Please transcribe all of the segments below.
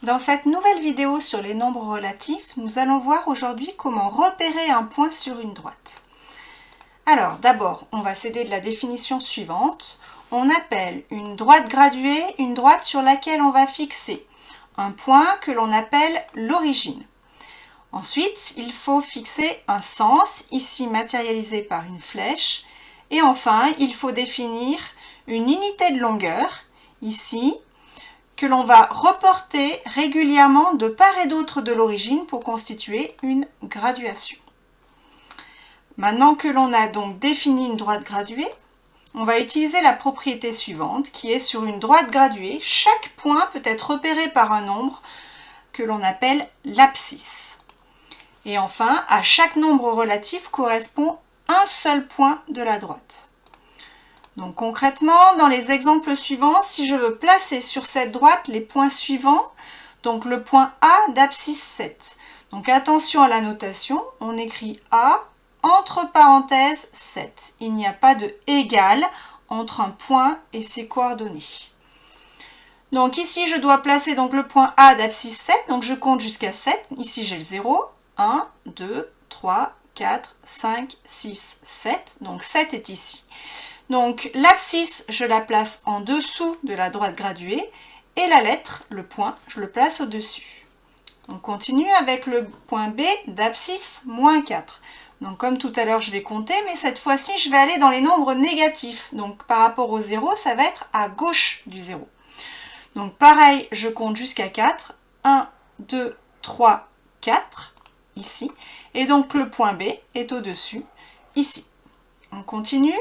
Dans cette nouvelle vidéo sur les nombres relatifs, nous allons voir aujourd'hui comment repérer un point sur une droite. Alors d'abord, on va s'aider de la définition suivante. On appelle une droite graduée une droite sur laquelle on va fixer un point que l'on appelle l'origine. Ensuite, il faut fixer un sens, ici matérialisé par une flèche. Et enfin, il faut définir une unité de longueur, ici, que l'on va reporter régulièrement de part et d'autre de l'origine pour constituer une graduation. Maintenant que l'on a donc défini une droite graduée, on va utiliser la propriété suivante qui est sur une droite graduée, chaque point peut être repéré par un nombre que l'on appelle l'abscisse. Et enfin, à chaque nombre relatif correspond un seul point de la droite. Donc concrètement, dans les exemples suivants, si je veux placer sur cette droite les points suivants, donc le point A d'abscisse 7. Donc attention à la notation, on écrit A entre parenthèses 7. Il n'y a pas de égal entre un point et ses coordonnées. Donc ici, je dois placer donc le point A d'abscisse 7, donc je compte jusqu'à 7. Ici, j'ai le 0, 1, 2, 3, 4, 5, 6, 7. Donc 7 est ici. Donc l'abscisse, je la place en dessous de la droite graduée et la lettre, le point, je le place au-dessus. On continue avec le point B d'abscisse moins 4. Donc comme tout à l'heure, je vais compter, mais cette fois-ci, je vais aller dans les nombres négatifs. Donc par rapport au 0, ça va être à gauche du 0. Donc pareil, je compte jusqu'à 4. 1, 2, 3, 4, ici. Et donc le point B est au-dessus, ici. On continue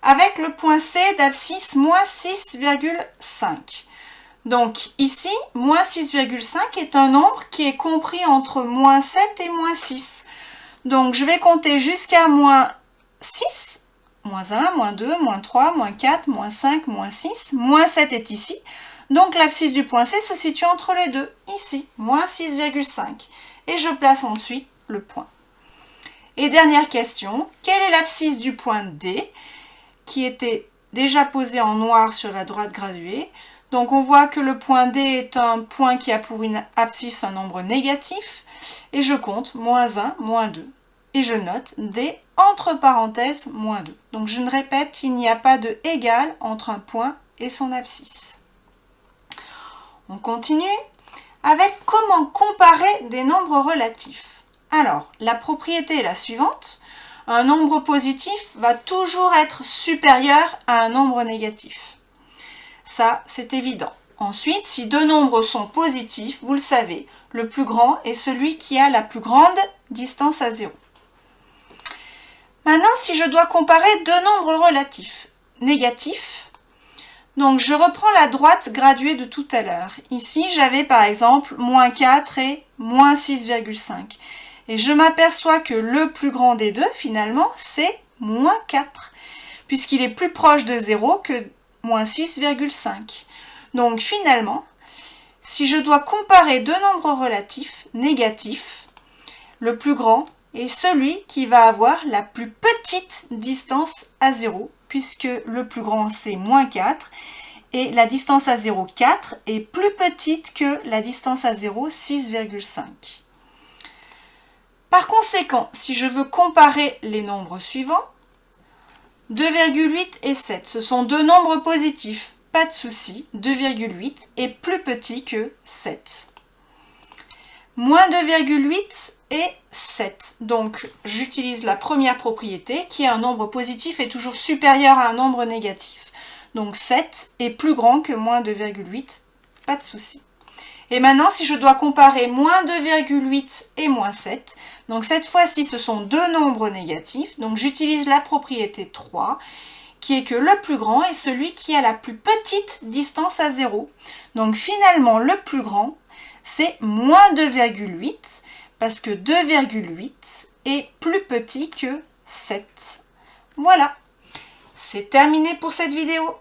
avec le point C d'abscisse moins 6,5. Donc ici, moins 6,5 est un nombre qui est compris entre moins 7 et moins 6. Donc je vais compter jusqu'à moins 6, moins 1, moins 2, moins 3, moins 4, moins 5, moins 6, moins 7 est ici. Donc l'abscisse du point C se situe entre les deux, ici, moins 6,5. Et je place ensuite le point. Et dernière question, quelle est l'abscisse du point D qui était déjà posé en noir sur la droite graduée? Donc on voit que le point D est un point qui a pour une abscisse un nombre négatif. Et je compte moins 1, moins 2. Et je note D entre parenthèses moins 2. Donc je ne répète, il n'y a pas de égal entre un point et son abscisse. On continue avec comment comparer des nombres relatifs. Alors, la propriété est la suivante. Un nombre positif va toujours être supérieur à un nombre négatif. Ça, c'est évident. Ensuite, si deux nombres sont positifs, vous le savez, le plus grand est celui qui a la plus grande distance à 0. Maintenant, si je dois comparer deux nombres relatifs négatifs, donc je reprends la droite graduée de tout à l'heure. Ici, j'avais par exemple moins 4 et moins 6,5. Et je m'aperçois que le plus grand des deux, finalement, c'est moins 4, puisqu'il est plus proche de 0 que moins 6,5. Donc finalement, si je dois comparer deux nombres relatifs négatifs, le plus grand est celui qui va avoir la plus petite distance à 0, puisque le plus grand c'est moins 4, et la distance à 0, 4, est plus petite que la distance à 0, 6,5. Par conséquent, si je veux comparer les nombres suivants, 2,8 et 7, ce sont deux nombres positifs. Pas de souci, 2,8 est plus petit que 7. Moins 2,8 et 7. Donc, j'utilise la première propriété qui est un nombre positif est toujours supérieur à un nombre négatif. Donc, 7 est plus grand que moins 2,8. Pas de souci. Et maintenant, si je dois comparer moins 2,8 et moins 7, donc cette fois-ci, ce sont deux nombres négatifs. Donc, j'utilise la propriété 3, qui est que le plus grand est celui qui a la plus petite distance à 0. Donc, finalement, le plus grand, c'est moins 2,8, parce que 2,8 est plus petit que 7. Voilà, c'est terminé pour cette vidéo.